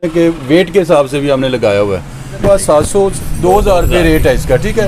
के वेट के हिसाब से भी हमने लगाया हुआ है। बस 700 2000 रुपये रेट है इसका, ठीक है।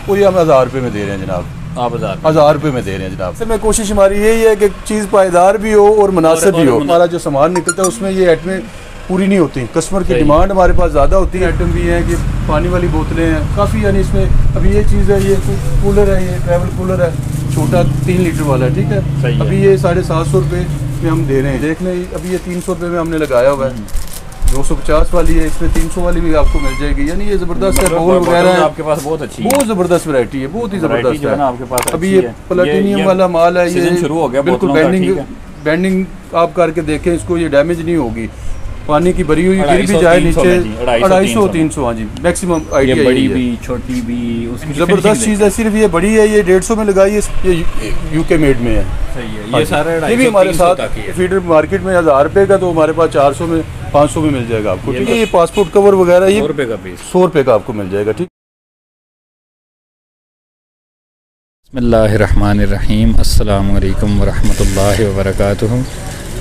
वो ये हम 1000 रुपये में दे रहे हैं जनाब। आप 1000 रुपये में दे रहे हैं जनाब। सर मैं कोशिश हमारी यही है कि चीज़ पायदार भी हो और मुनासिब भी हो। हमारा जो सामान निकलता है उसमें ये आइटमें पूरी नहीं होती। कस्टमर की डिमांड हमारे पास ज़्यादा होती है। आइटम भी हैं कि पानी वाली बोतलें हैं काफ़ी, यानी इसमें अभी ये चीज़ है, ये कूलर है, ये ट्रैवल कूलर है छोटा 3 लीटर वाला, ठीक है। अभी ये 750 रुपये में हम दे रहे हैं। देख लें अभी ये 300 रुपये में हमने लगाया हुआ है। 250 वाली है, इसमें 300 वाली भी आपको मिल जाएगी। यानी ये ज़बरदस्त है। बोल वगैरह है आपके पास बहुत अच्छी, बहुत ज़बरदस्त वैरायटी है, बहुत ही ज़बरदस्त है आपके पास। अभी ये प्लेटिनियम वाला माल है, ये शुरू हो गया बिल्कुल बैंडिंग आप करके देखें इसको, ये डैमेज नहीं होगी। पानी की भरी हुई गिर भी जाए नीचे 250 300, हाँ जी मैक्सिमम आइडिया। बड़ी भी छोटी भी उसकी ज़बरदस्त चीज़ है। सिर्फ ये बड़ी है, ये 150 में लगाई है, ये यूके मेड में है। सही है। ये सारे ये भी हमारे साथ फीडर मार्केट में 1000 रुपये का, तो हमारे पास 400 में 500 में मिल जाएगा आपको, ठीक है। ये पासपोर्ट कवर वगैरह ये 100 रुपये का पीस, 100 रुपये का आपको मिल जाएगा, ठीक। बिस्मिल्लाहिर्रहमानिर्रहीम, अस्सलामु अलैकुम वरहमतुल्लाहि वबरकातुहू।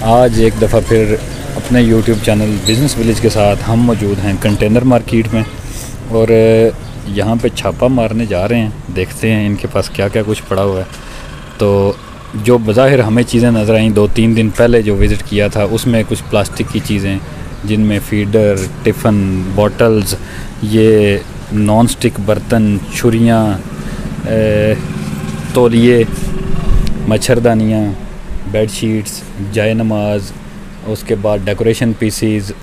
आज एक दफ़ा फिर अपने YouTube चैनल बिज़नेस विलेज के साथ हम मौजूद हैं कंटेनर मार्केट में, और यहाँ पे छापा मारने जा रहे हैं। देखते हैं इनके पास क्या क्या कुछ पड़ा हुआ है। तो जो बज़ाहिर हमें चीज़ें नज़र आईं 2-3 दिन पहले जो विज़िट किया था, उसमें कुछ प्लास्टिक की चीज़ें जिनमें फीडर, टिफ़न, बॉटल्स, ये नॉन स्टिक बर्तन, छुरियाँ, तौलिए, मच्छरदानियाँ, बेडशीट्स, जाय नमाज, उसके बाद डेकोरेशन पीसीज,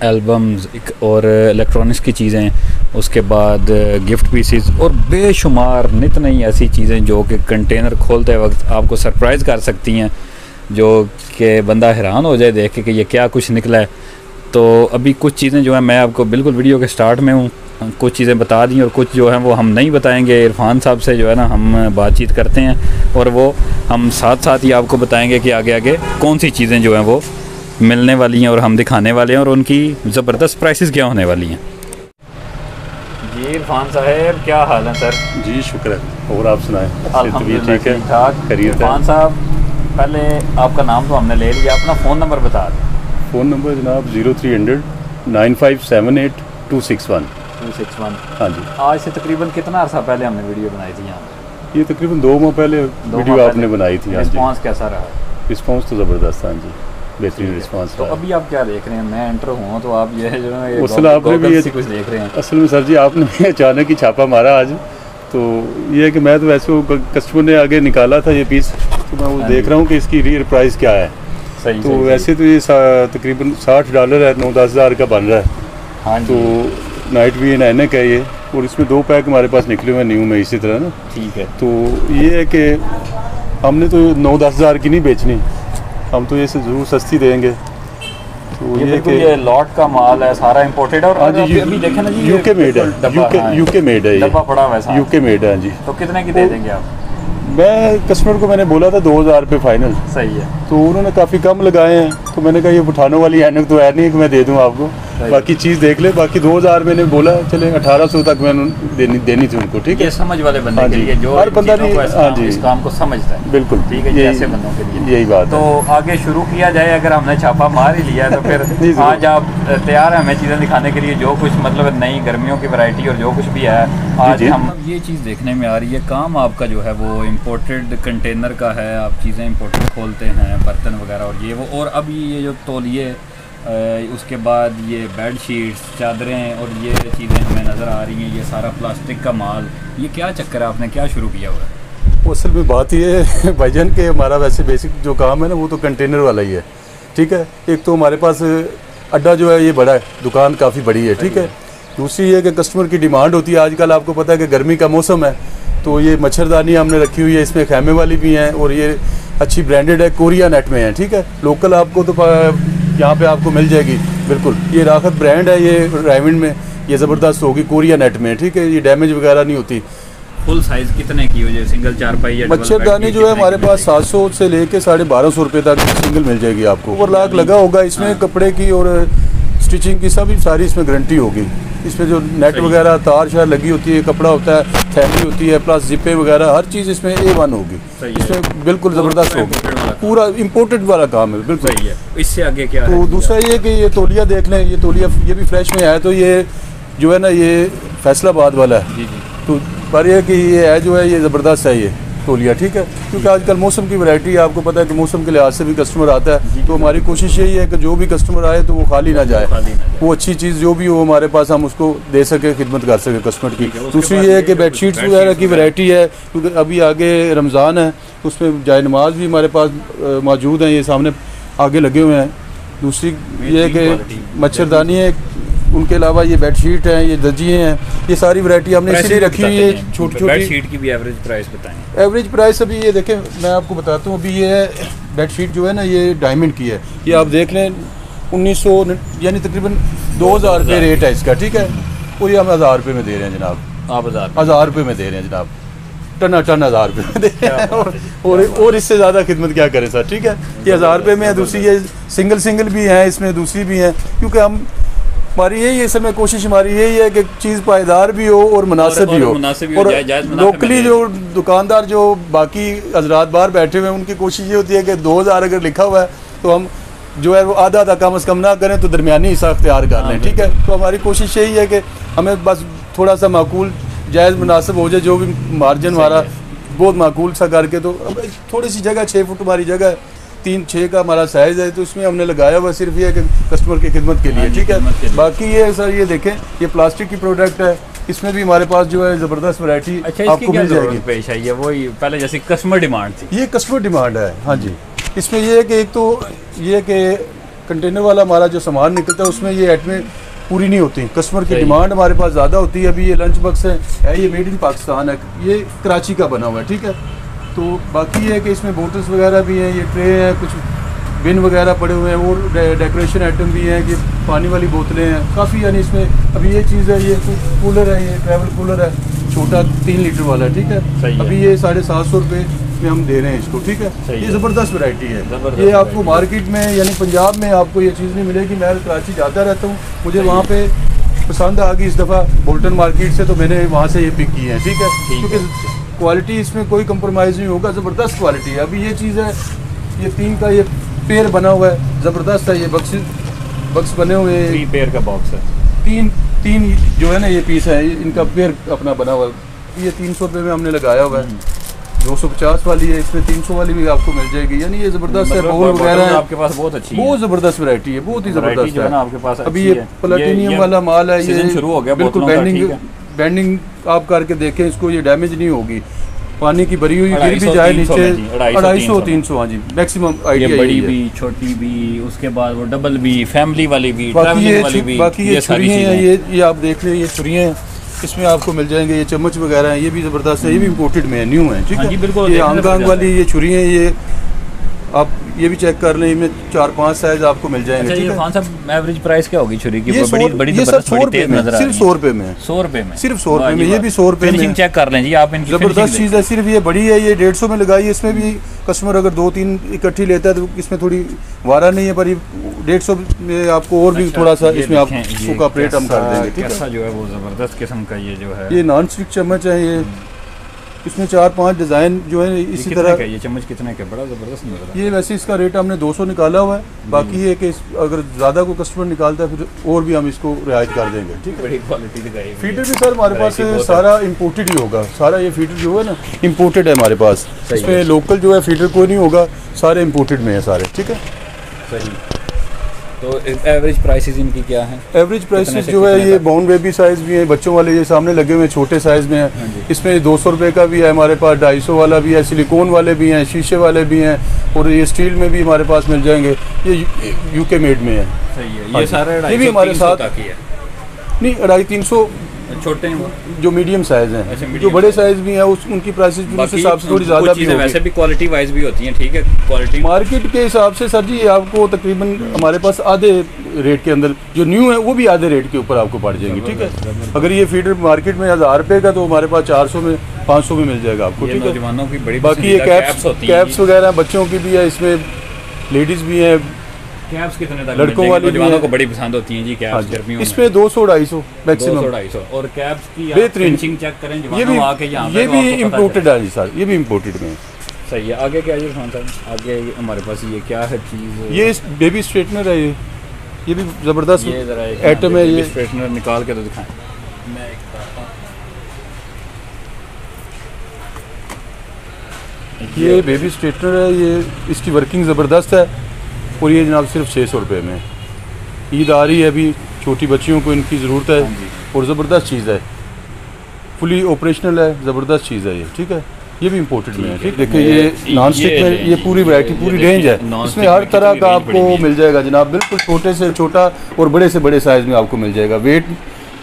एल्बम्स और इलेक्ट्रॉनिक्स की चीज़ें, उसके बाद गिफ्ट पीसीज और बेशुमार नित नई ऐसी चीज़ें जो कि कंटेनर खोलते वक्त आपको सरप्राइज़ कर सकती हैं, जो कि बंदा हैरान हो जाए देख के कि ये क्या कुछ निकला है। तो अभी कुछ चीज़ें जो हैं मैं आपको बिल्कुल वीडियो के स्टार्ट में हूँ, कुछ चीज़ें बता दी और कुछ जो हैं वो हम नहीं बताएंगे। इरफान साहब से जो है ना हम बातचीत करते हैं और वो हम साथ साथ ही आपको बताएंगे कि आगे आगे कौन सी चीज़ें जो हैं वो मिलने वाली हैं और हम दिखाने वाले हैं और उनकी ज़बरदस्त प्राइसेस क्या होने वाली हैं। जी इरफान साहब, क्या हाल है सर? जी शुक्र है, और आप सुनाएं? अल्हम्दुलिल्लाह ठीक है, ठीक ठाक। इरफान साहब, पहले आपका नाम तो हमने ले लिया, अपना फ़ोन नंबर बता दें। फ़ोन नंबर जनाब 0300 9578 261। हाँ जी। आज से तकरीबन कितना अर्सा पहले हमने वीडियो बनाई थी यहाँ? ये तकरीबन 2 माह पहले वीडियो आपने बनाई थी। रिस्पांस कैसा रहा? रिस्पांस तो ज़बरदस्त, हाँ जी, बेहतरीन रिस्पांस। तो अभी आप क्या देख रहे हैं? मैं एंटर हुआ तो आप ये जो है असल आपने भी कुछ देख रहे हैं। असल में सर जी आपने अचानक ही छापा मारा आज। तो ये है कि मैं तो वैसे कस्टमर ने आगे निकाला था ये पीस, तो मैं वो देख रहा हूँ कि इसकी रियल प्राइस क्या है। सही। तो वैसे तो ये तकरीबन $60 है, 9-10 हज़ार का बन रहा है। हाँ जी। तो नाइट भी नैने का ये, और इसमें 2 पैक हमारे पास निकले हुए हैं न्यू में इसी तरह ना। ठीक है। तो ये है कि हमने तो 9-10 हज़ार की नहीं बेचनी, हम तो ये ज़रूर सस्ती देंगे। तो ये बिल्कुल ये लॉट का माल है, सारा इंपोर्टेड। और अभी देखें ना जी, यूके मेड है, यूके मेड है, डब्बा पड़ा हुआ है, यूके मेड है जी। तो कितने की दे देंगे आप? मैं कस्टमर को मैंने बोला था 2000 रुपये फाइनल। सही है। तो उन्होंने काफ़ी कम लगाए हैं, तो मैंने कहा ये उठाने वाली ऐनक तो है नहीं कि मैं दे दूं आपको, बाकी चीज़ देख ले। बाकी 2000 मैंने बोला, चले 1800 तक मैंने देनी थी उनको, ठीक है। ये समझ वाले बंदे के लिए, जो हर बंदा नहीं, हाँ जी, इस काम को समझता है, बिल्कुल ठीक है, ऐसे बंदों के लिए यही बात। तो आगे शुरू किया जाए। अगर हमने छापा मार ही लिया तो फिर आज आप तैयार हैं हमें चीज़ें दिखाने के लिए, जो कुछ मतलब नई गर्मियों की वैरायटी और जो कुछ भी है आज हम ये चीज़ देखने में आ रही है। काम आपका जो है वो इम्पोर्टेड कंटेनर का है, आप चीज़ें इम्पोर्टेड खोलते हैं, बर्तन वगैरह और ये वो। और अभी ये जो तौलिए, उसके बाद ये बेड शीट्स, चादरें और ये चीज़ें हमें नज़र आ रही हैं, ये सारा प्लास्टिक का माल, ये क्या चक्कर है? आपने क्या शुरू किया हुआ है? वो असल में बात ये है भाईजान के, हमारा वैसे बेसिक जो काम है ना वो तो कंटेनर वाला ही है, ठीक है। एक तो हमारे पास अड्डा जो है ये बड़ा है, दुकान काफ़ी बड़ी है, ठीक है। दूसरी ये कि कस्टमर की डिमांड होती है, आजकल आपको पता है कि गर्मी का मौसम है, तो ये मच्छरदानी हमने रखी हुई है, इसमें खैमे वाली भी हैं और ये अच्छी ब्रांडेड है, कोरिया नेट में है, ठीक है। लोकल आपको तो यहाँ पे आपको मिल जाएगी बिल्कुल। ये राहत ब्रांड है, ये रायमंड में, ये ज़बरदस्त होगी, कोरिया नेट में, ठीक है। ये डैमेज वगैरह नहीं होती। फुल साइज़ कितने की हो जाए? सिंगल चारपाई या मच्छरदानी जो है हमारे पास 700 से लेके 1250 रुपये तक सिंगल मिल जाएगी आपको। ओवरलॉक लगा होगा इसमें, कपड़े की और स्टिचिंग की सभी सारी इसमें गारंटी होगी। इसमें जो नेट वगैरह तार शार लगी होती है, कपड़ा होता है, थैली होती है, प्लस जिपे वगैरह हर चीज़ इसमें A1 होगी। इसमें बिल्कुल ज़बरदस्त होगी, पूरा इम्पोर्टेड वाला काम है, बिल्कुल। इससे आगे क्या है? तो दूसरा ये कि ये तौलिया देख लें, ये तौलिया ये भी फ्रेश में है, तो ये जो है ना ये फैसलाबाद वाला है। जी जी। तो पर ये कि ये है जो है ये ज़बरदस्त है ये तौलिया, ठीक है, क्योंकि आजकल मौसम की वैरायटी है, आपको पता है कि मौसम के लिहाज से भी कस्टमर आता है, तो हमारी कोशिश यही है कि जो भी कस्टमर आए तो वो खाली ना जाए, वो अच्छी चीज़ जो भी हो हमारे पास हम उसको दे सके, खिदमत कर सके कस्टमर की। दूसरी ये है कि बेडशीट्स वगैरह की वैरायटी है, क्योंकि अभी आगे रमज़ान है, उसमें जाए नमाज भी हमारे पास मौजूद हैं, ये सामने आगे लगे हुए हैं। दूसरी ये है कि मच्छरदानी है, उनके अलावा ये बेडशीट हैं, ये दजिए हैं, ये सारी वैरायटी हमने इसलिए रखी हुई है छोटी छोटी। बेडशीट की भी एवरेज प्राइस बताएं। एवरेज प्राइस अभी ये देखें, मैं आपको बताता हूँ, अभी ये बेडशीट जो है ना ये डायमंड की है, ये आप देख लें 1900 यानी तकरीबन 2000 रुपये रेट है इसका, ठीक है, और ये हम 1000 रुपये में दे रहे हैं जनाब। आप 1000 रुपये में दे रहे हैं जनाब, टन 1000 रुपये में दे रहे हैं, और इससे ज़्यादा खिदमत क्या करें सर, ठीक है, ये 1000 रुपये में है। दूसरी ये सिंगल भी है इसमें, दूसरी भी है, क्योंकि हम हमारी यही है, समय कोशिश हमारी यही है कि चीज़ पायदार भी हो और मुनासिब भी हो, और लोकली जो दुकानदार जो बाकी हजरात बाहर बैठे हुए हैं उनकी कोशिश ये होती है कि 2000 अगर लिखा हुआ है तो हम जो है वो आधा कम से कम ना करें, तो दरमियानी हिस्सा अख्तियार कर लें, ठीक है। तो हमारी कोशिश यही है कि हमें बस थोड़ा सा माकूल जायज़ मुनासिब हो जाए, जो भी मार्जिन हमारा बहुत माकूल सा करके, तो थोड़ी सी जगह 6 फुट हमारी जगह है, 3-6 का हमारा साइज़ है, तो इसमें हमने लगाया हुआ सिर्फ ये है कि कस्टमर की खिदमत के लिए, ठीक है। बाकी ये सर ये देखें, ये प्लास्टिक की प्रोडक्ट है, इसमें भी हमारे पास जो है ज़बरदस्त वैरायटी आपको मिल जाएगी। पेश है ये वही पहले जैसे कस्टमर डिमांड थी, ये कस्टमर डिमांड है, हाँ जी। इसमें ये है कि एक तो ये कि कंटेनर वाला हमारा जो सामान निकलता है उसमें ये आइटमें पूरी नहीं होती, कस्टमर की डिमांड हमारे पास ज़्यादा होती है। अभी ये लंच बॉक्स है, ये मेड इन पाकिस्तान है, ये कराची का बना हुआ है, ठीक है। तो बाकी ये है कि इसमें बोटल्स वगैरह भी हैं, ये ट्रे हैं, कुछ बिन वगैरह पड़े हुए हैं, और डेकोरेशन आइटम भी हैं कि पानी वाली बोतलें हैं काफ़ी, यानी इसमें अभी ये चीज़ है, ये कूलर है, ये ट्रैवल कूलर है छोटा 3 लीटर वाला, ठीक है। अभी ये 750 रुपये में हम दे रहे हैं इसको, ठीक है। ये ज़बरदस्त वैरायटी है, ये आपको मार्केट में यानी पंजाब में आपको ये चीज़ नहीं मिलेगी। मैं कराची जाता रहता हूँ, मुझे वहाँ पे पसंद आ गई इस दफ़ा बोल्टन मार्केट से, तो मैंने वहाँ से ये पिक की है, ठीक है, क्योंकि क्वालिटी इसमें कोई कंप्रोमाइज़ नहीं होगा, ज़बरदस्त क्वालिटी है। अभी ये चीज़ है, ये 3 का ये पेयर बना हुआ है, ज़बरदस्त है, ये बक्स बने हुए हैं, 3 पेयर का बॉक्स है, 3 जो है ना ये पीस है, इनका पेयर अपना बना हुआ है। ये 300 रुपये में हमने लगाया हुआ है, 250 वाली है, इसमें 300 वाली भी आपको मिल जाएगी, यानी ये ज़बरदस्त है। बोल वगैरह आपके पास बहुत अच्छी, बहुत ज़बरदस्त वैरायटी है, बहुत ही ज़बरदस्त है आपके पास। अभी ये प्लेटिनियम वाला माल है, ये शुरू हो गया, बिल्कुल बैंडिंग आप करके देखें इसको, ये डैमेज नहीं होगी, पानी की भरी हुई गिर भी जाए नीचे 250-300, हाँ जी मैक्सिमम आइडिया। बड़ी भी छोटी भी, उसके बाद वो डबल भी, फैमिली वाली भी, बाकी ये छुरियाँ हैं, ये आप देख लें, ये छुरियाँ हैं, इसमें आपको मिल जाएंगे। ये चम्मच वगैरह हैं, ये भी ज़बरदस्त है, ये भी इम्पोर्टेड में है, न्यू है, ठीक है। ये आंग वाली ये छुरियाँ हैं, ये आप ये भी चेक कर लें, इनमें 4-5 साइज आपको मिल जाएंगे, ठीक है। कौन सा एवरेज प्राइस क्या होगी छुरी की? ये बड़ी ये सर 100 रुपये में, सिर्फ 100 रुपये में, 100 रुपये में, सिर्फ 100 रुपये में, ये भी 100 रुपये में। चेक कर लें जी आप, इनकी ज़बरदस्त चीज़ है। सिर्फ ये बड़ी है, ये 150 में लगाई है, इसमें भी कस्टमर अगर 2-3 इकट्ठी लेता है तो इसमें थोड़ी वारा नहीं है, पर ये 150 में आपको और भी थोड़ा सा इसमें आप उसको ऑपरेट हम कर देंगे, ठीक है। जो है वो ज़बरदस्त किस्म का ये जो है, ये नॉन स्टिक चम्मच है, ये इसमें 4-5 डिज़ाइन जो है इसी तरह। ये चम्मच कितने का? बड़ा ज़बरदस्त नज़र आ रहा है। ये वैसे इसका रेट हमने 200 निकाला हुआ है, बाकी ये कि अगर ज़्यादा कोई कस्टमर निकालता है फिर और भी हम इसको रियायत कर देंगे, ठीक है। बड़ी क्वालिटी दिखाई। फीडर भी सर हमारे पास सारा इम्पोर्टेड ही होगा, सारा ये फीडर जो है ना इम्पोर्टेड है हमारे पास, इसमें लोकल जो है फीडर कोई नहीं होगा, सारे इम्पोर्टेड में है सारे, ठीक है। सही। तो एवरेज प्राइसेस इनकी क्या है? एवरेज प्राइसेस जो है ये बाउंड बेबी साइज़ भी है, बच्चों वाले ये सामने लगे हुए छोटे साइज़ में है, इसमें 200 रुपये का भी है हमारे पास, 250 वाला भी है, सिलिकॉन वाले भी हैं, शीशे वाले भी हैं, और ये स्टील में भी हमारे पास मिल जाएंगे, ये यूके मेड में है। सही है। ये सारे ये भी हमारे साथ नहीं 250-300 छोटे हैं, जो मीडियम साइज हैं। अच्छा, जो बड़े साइज भी हैं उनकी प्राइसेस भी उस हिसाब से थोड़ी ज़्यादा भी होगी। वैसे भी क्वालिटी वाइज भी होती हैं, ठीक है। क्वालिटी मार्केट के हिसाब से सर जी ये आपको तकरीबन हमारे पास आधे रेट के अंदर, जो न्यू है वो भी आधे रेट के ऊपर आपको पड़ जाएंगे, ठीक है। अगर ये फीडर मार्केट में 1000 रुपये का तो हमारे पास 400 में 500 में मिल जाएगा आपको, ठीक है। बाकी ये कैप्स वगैरह बच्चों की भी है, इसमें लेडीज़ भी हैं। कैप्स कितने तक? लड़कों वाली जवानों को बड़ी पसंद होती हैं जी कैप्स गर्मियों में। इसमें 200-250 मैक्सिमम, 200-250। और कैप्स की बेहतरीन फिनिशिंग चेक करें, ये भी आके यहाँ ये भी इम्पोर्टेड है जी सर, ये भी इम्पोर्टेड में। सही है। आगे क्या है इरफान साहब? आगे हमारे पास ये क्या है चीज़? ये बेबी स्ट्रेटनर है, ये भी ज़बरदस्त ये ज़रा एक आइटम है। ये स्ट्रेटनर निकाल के तो दिखाएं। मैं एक बताता हूं। ये बेबी स्ट्रेटनर है, ये इसकी वर्किंग ज़बरदस्त है और ये जनाब सिर्फ 600 रुपये में। ईद आ रही है अभी, छोटी बच्चियों को इनकी ज़रूरत है और ज़बरदस्त चीज़ है, फुली ऑपरेशनल है, ज़बरदस्त चीज़ है ये, ठीक है। ये भी इम्पोर्टेड में है, ठीक। देखिए ये नॉन स्टिक में ये पूरी वैरायटी, पूरी रेंज है, इसमें हर तरह का आपको मिल जाएगा जनाब, बिल्कुल छोटे से छोटा और बड़े से बड़े साइज़ में आपको मिल जाएगा।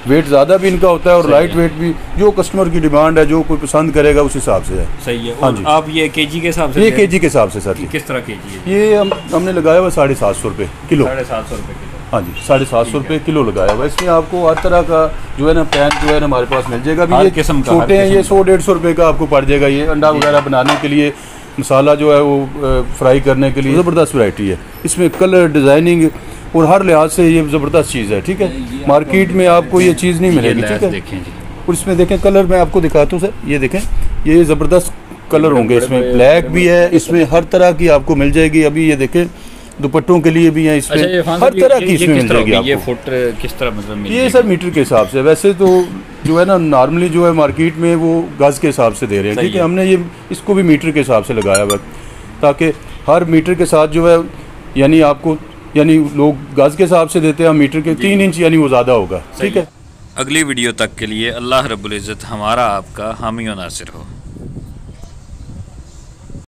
वेट ज़्यादा भी इनका होता है और लाइट वेट भी, जो कस्टमर की डिमांड है, जो कोई पसंद करेगा उस हिसाब से है। सही है। हाँ जी। आप ये केजी के हिसाब से? ये केजी के हिसाब से सर जी। किस तरह केजी है? ये हमने लगाया हुआ 750 रुपये किलो। 750 रुपये किलो। हाँ जी, 750 रुपये किलो लगाया हुआ। इसमें आपको हर तरह का जो है ना पैन जो है ना हमारे पास मिल जाएगा। अभी ये किस्म का छोटे हैं, ये 100-150 रुपये का आपको पड़ जाएगा। ये अंडा वगैरह बनाने के लिए, मसाला जो है वो फ्राई करने के लिए, ज़बरदस्त वैरायटी है। इसमें कलर, डिज़ाइनिंग और हर लिहाज से ये ज़बरदस्त चीज़ है, ठीक है। मार्केट में आपको ये चीज़ नहीं मिलेगी, ठीक है। और इसमें देखें कलर, मैं आपको दिखाता हूँ सर, ये देखें, ये ज़बरदस्त कलर होंगे इसमें। ब्लैक भी है, इसमें हर तरह की आपको मिल जाएगी। अभी ये देखें दुपट्टों के लिए भी है, इसमें हर तरह की इसमें मिल जाएगी आपको। ये फुट किस तरह मतलब ये सर मीटर के हिसाब से, वैसे तो जो है ना नॉर्मली जो है मार्केट में वो गज़ के हिसाब से दे रहे हैं, ठीक है। हमने ये इसको भी मीटर के हिसाब से लगाया हुआ ताकि हर मीटर के साथ जो है यानी आपको, यानी लोग गज़ के हिसाब से देते हैं, मीटर के 3 इंच यानी वो ज़्यादा होगा, ठीक है। अगली वीडियो तक के लिए अल्लाह रब्बुल इज़्ज़त हमारा आपका हामी और नासिर हो।